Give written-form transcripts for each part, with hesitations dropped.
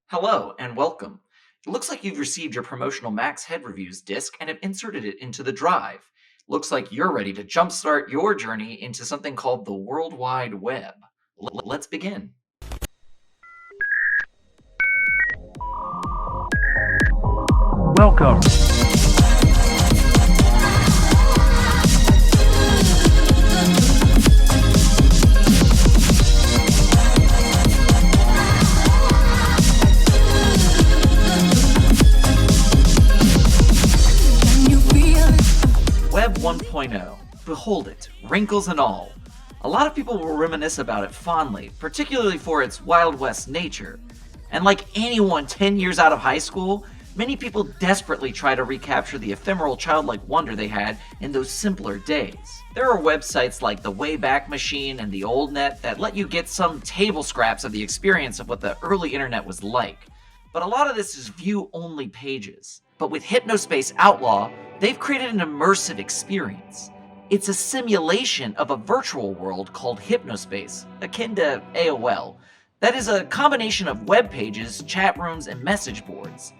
Hello and welcome. It looks like you've received your promotional Max Head Reviews disc and have inserted it into the drive. Looks like you're ready to jumpstart your journey into something called the World Wide Web. Let's begin. Welcome. Web 1.0. Behold it, wrinkles and all. A lot of people will reminisce about it fondly, particularly for its Wild West nature. And like anyone 10 years out of high school, many people desperately try to recapture the ephemeral childlike wonder they had in those simpler days. There are websites like the Wayback Machine and the Old Net that let you get some table scraps of the experience of what the early internet was like. But a lot of this is view-only pages. But with Hypnospace Outlaw, they've created an immersive experience. It's a simulation of a virtual world called Hypnospace, akin to AOL. That is a combination of web pages, chat rooms, and message boards.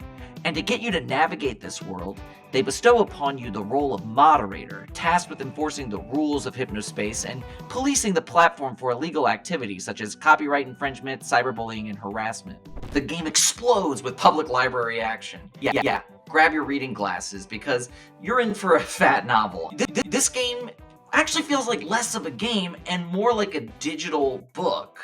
And to get you to navigate this world, they bestow upon you the role of moderator, tasked with enforcing the rules of Hypnospace and policing the platform for illegal activities such as copyright infringement, cyberbullying, and harassment. The game explodes with public library action. Yeah, grab your reading glasses because you're in for a fat novel. This game actually feels like less of a game and more like a digital book.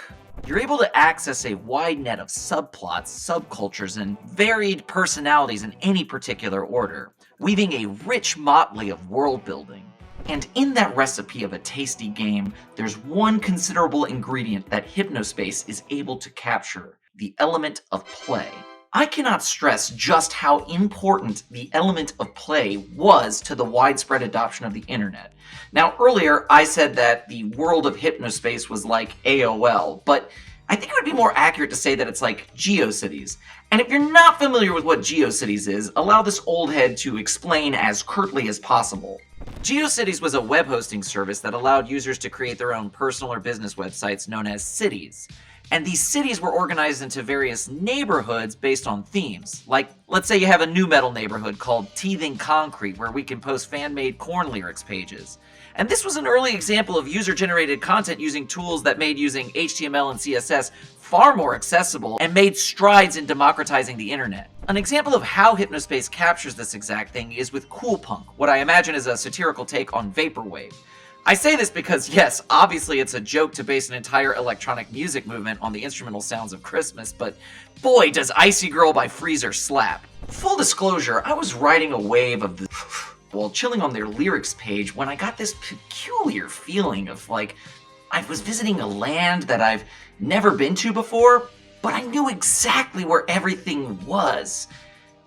You're able to access a wide net of subplots, subcultures, and varied personalities in any particular order, weaving a rich motley of world building. And in that recipe of a tasty game, there's one considerable ingredient that Hypnospace is able to capture: the element of play. I cannot stress just how important the element of play was to the widespread adoption of the internet. Now, earlier I said that the world of Hypnospace was like AOL, but I think it would be more accurate to say that it's like GeoCities. And if you're not familiar with what GeoCities is, allow this old head to explain as curtly as possible. GeoCities was a web hosting service that allowed users to create their own personal or business websites known as cities. And these cities were organized into various neighborhoods based on themes. Like, let's say you have a new metal neighborhood called Teething Concrete, where we can post fan-made corn lyrics pages. And this was an early example of user-generated content using tools that made using HTML and CSS far more accessible and made strides in democratizing the internet. An example of how Hypnospace captures this exact thing is with Cool Punk, what I imagine is a satirical take on Vaporwave. I say this because, yes, obviously it's a joke to base an entire electronic music movement on the instrumental sounds of Christmas, but boy, does Icy Girl by Freezer slap. Full disclosure, I was riding a wave of the while chilling on their lyrics page when I got this peculiar feeling of like I was visiting a land that I've never been to before, but I knew exactly where everything was.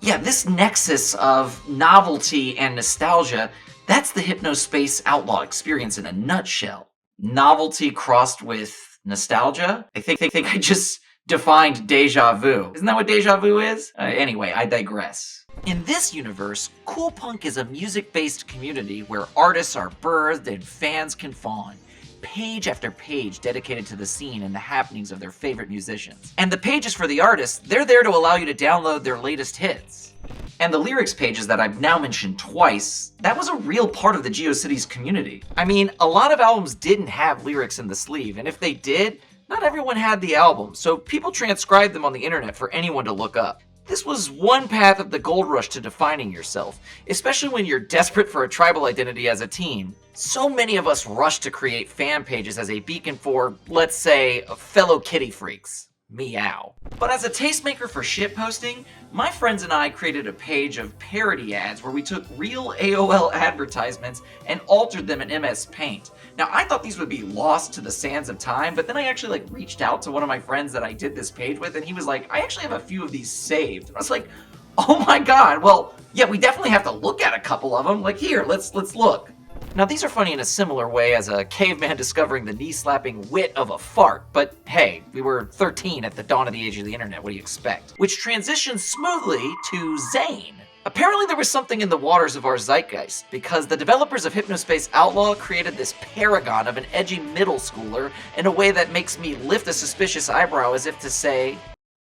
Yeah, this nexus of novelty and nostalgia, that's the Hypnospace Outlaw experience in a nutshell. Novelty crossed with nostalgia? I think I just defined deja vu. Isn't that what deja vu is? Anyway, I digress. In this universe, Cool Punk is a music-based community where artists are birthed and fans can fawn. Page after page dedicated to the scene and the happenings of their favorite musicians. And the pages for the artists, they're there to allow you to download their latest hits. And the lyrics pages that I've now mentioned twice, that was a real part of the GeoCities community. I mean, a lot of albums didn't have lyrics in the sleeve, and if they did, not everyone had the album, so people transcribed them on the internet for anyone to look up. This was one path of the gold rush to defining yourself, especially when you're desperate for a tribal identity as a teen. So many of us rush to create fan pages as a beacon for, let's say, fellow kitty freaks. Meow. But as a tastemaker for shitposting, my friends and I created a page of parody ads where we took real AOL advertisements and altered them in MS Paint. Now, I thought these would be lost to the sands of time, but then I actually reached out to one of my friends that I did this page with, and he was like, I actually have a few of these saved. I was like, oh my god, well, yeah, we definitely have to look at a couple of them. Like, here, let's look. Now, these are funny in a similar way as a caveman discovering the knee-slapping wit of a fart, but hey, we were 13 at the dawn of the age of the internet, what do you expect? Which transitions smoothly to Zane. Apparently there was something in the waters of our zeitgeist, because the developers of Hypnospace Outlaw created this paragon of an edgy middle schooler in a way that makes me lift a suspicious eyebrow as if to say,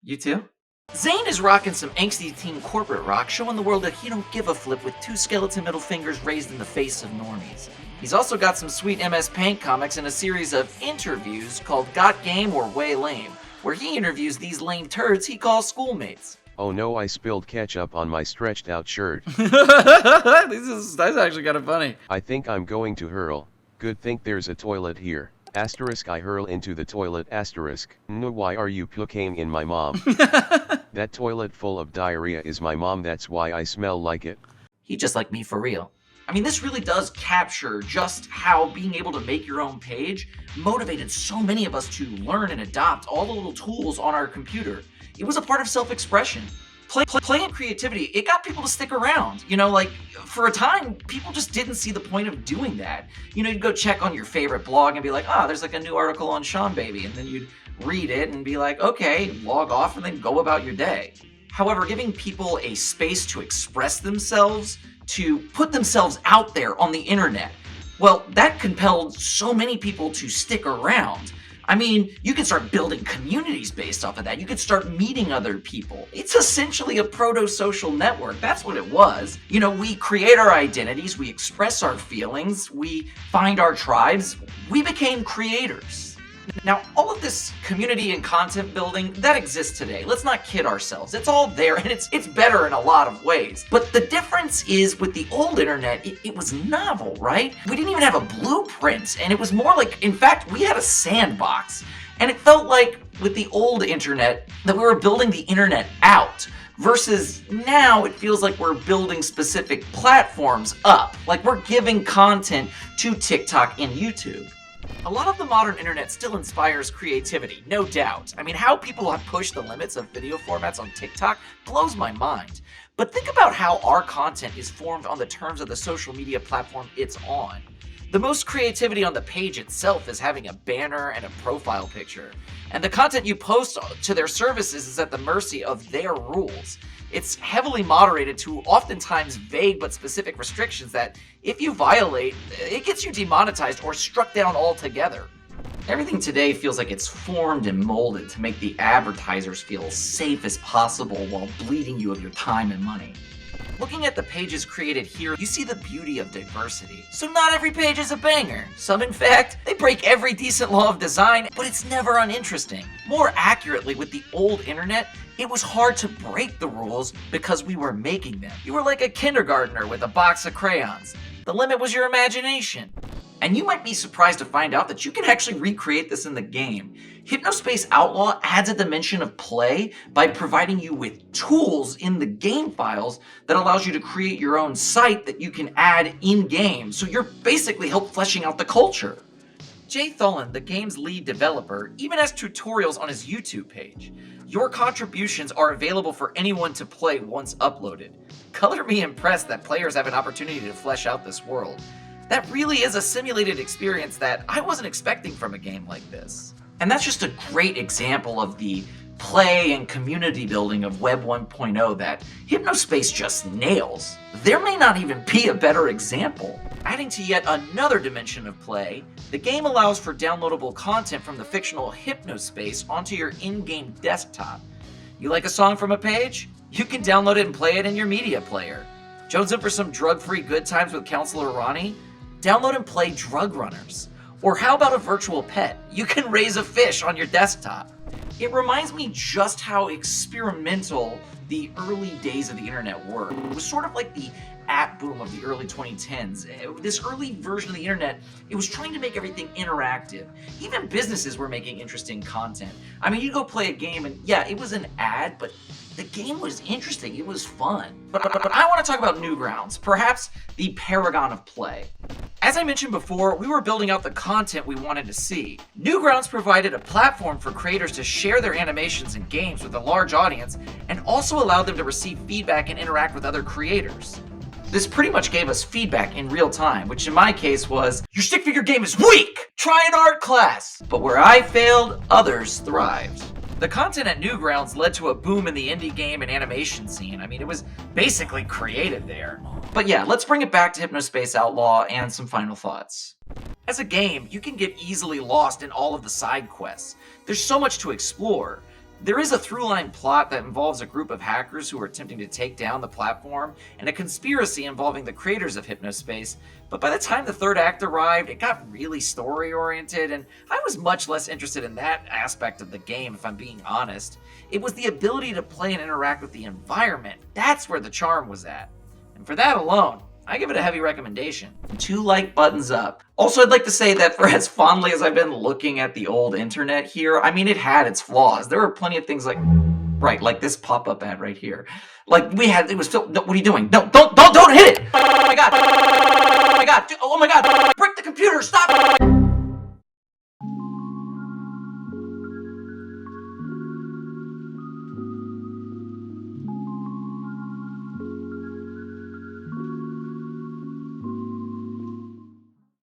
you too? Zayn is rocking some angsty teen corporate rock, showing the world that he don't give a flip with 2 skeleton middle fingers raised in the face of normies. He's also got some sweet MS Paint comics and a series of interviews called Got Game or Way Lame, where he interviews these lame turds he calls schoolmates. Oh no, I spilled ketchup on my stretched out shirt. That's actually kind of funny. I think I'm going to hurl. Good think there's a toilet here. Asterisk I hurl into the toilet asterisk. No, why are you puking in my mom? That toilet full of diarrhea is my mom, that's why I smell like it. He just like me for real. I mean, this really does capture just how being able to make your own page motivated so many of us to learn and adopt all the little tools on our computer. It was a part of self-expression. Play and creativity, it got people to stick around. You know, like, for a time, people just didn't see the point of doing that. You know, you'd go check on your favorite blog and be like, oh, there's like a new article on Sean Baby, and then you'd read it and be like, okay, log off and then go about your day. However, giving people a space to express themselves, to put themselves out there on the internet, well, that compelled so many people to stick around. I mean, you can start building communities based off of that. You could start meeting other people. It's essentially a proto-social network. That's what it was. You know, we create our identities, we express our feelings, we find our tribes. We became creators. Now, all of this community and content building, that exists today. Let's not kid ourselves. It's all there, and it's better in a lot of ways. But the difference is, with the old internet, it was novel, right? We didn't even have a blueprint, and it was more like, in fact, we had a sandbox. And it felt like, with the old internet, that we were building the internet out. Versus now, it feels like we're building specific platforms up. Like we're giving content to TikTok and YouTube. A lot of the modern internet still inspires creativity, no doubt. I mean, how people have pushed the limits of video formats on TikTok blows my mind. But think about how our content is formed on the terms of the social media platform it's on. The most creativity on the page itself is having a banner and a profile picture. And the content you post to their services is at the mercy of their rules. It's heavily moderated to oftentimes vague but specific restrictions that, if you violate, it gets you demonetized or struck down altogether. Everything today feels like it's formed and molded to make the advertisers feel as safe as possible while bleeding you of your time and money. Looking at the pages created here, you see the beauty of diversity. So not every page is a banger. Some, in fact, they break every decent law of design, but it's never uninteresting. More accurately, with the old internet, it was hard to break the rules because we were making them. You were like a kindergartner with a box of crayons. The limit was your imagination. And you might be surprised to find out that you can actually recreate this in the game. Hypnospace Outlaw adds a dimension of play by providing you with tools in the game files that allows you to create your own site that you can add in-game. So you're basically help fleshing out the culture. Jay Tholen, the game's lead developer, even has tutorials on his YouTube page. Your contributions are available for anyone to play once uploaded. Color me impressed that players have an opportunity to flesh out this world. That really is a simulated experience that I wasn't expecting from a game like this. And that's just a great example of the play and community building of Web 1.0 that Hypnospace just nails. There may not even be a better example. Adding to yet another dimension of play, the game allows for downloadable content from the fictional Hypnospace onto your in-game desktop. You like a song from a page? You can download it and play it in your media player. Jonesing for some drug-free good times with Counselor Ronnie? Download and play Drug Runners. Or how about a virtual pet? You can raise a fish on your desktop. It reminds me just how experimental the early days of the internet were. It was sort of like the app boom of the early 2010s. This early version of the internet, it was trying to make everything interactive. Even businesses were making interesting content. I mean, you go play a game and yeah, it was an ad, but the game was interesting, it was fun. But I want to talk about Newgrounds, perhaps the paragon of play. As I mentioned before, we were building out the content we wanted to see. Newgrounds provided a platform for creators to share their animations and games with a large audience, and also allowed them to receive feedback and interact with other creators. This pretty much gave us feedback in real time, which in my case was, your stick figure game is weak! Try an art class! But where I failed, others thrived. The content at Newgrounds led to a boom in the indie game and animation scene. I mean, it was basically created there. But yeah, let's bring it back to Hypnospace Outlaw and some final thoughts. As a game, you can get easily lost in all of the side quests. There's so much to explore. There is a through-line plot that involves a group of hackers who are attempting to take down the platform, and a conspiracy involving the creators of Hypnospace, but by the time the third act arrived, it got really story-oriented, and I was much less interested in that aspect of the game, if I'm being honest. It was the ability to play and interact with the environment. That's where the charm was at. And for that alone, I give it a heavy recommendation. 2 like buttons up. Also, I'd like to say that for as fondly as I've been looking at the old internet here, I mean, it had its flaws. There were plenty of things like, right, like this pop-up ad right here. Like, it was filled, no, what are you doing? No, don't hit it! Oh my god! Oh my god! Oh my god! Break the computer! Stop!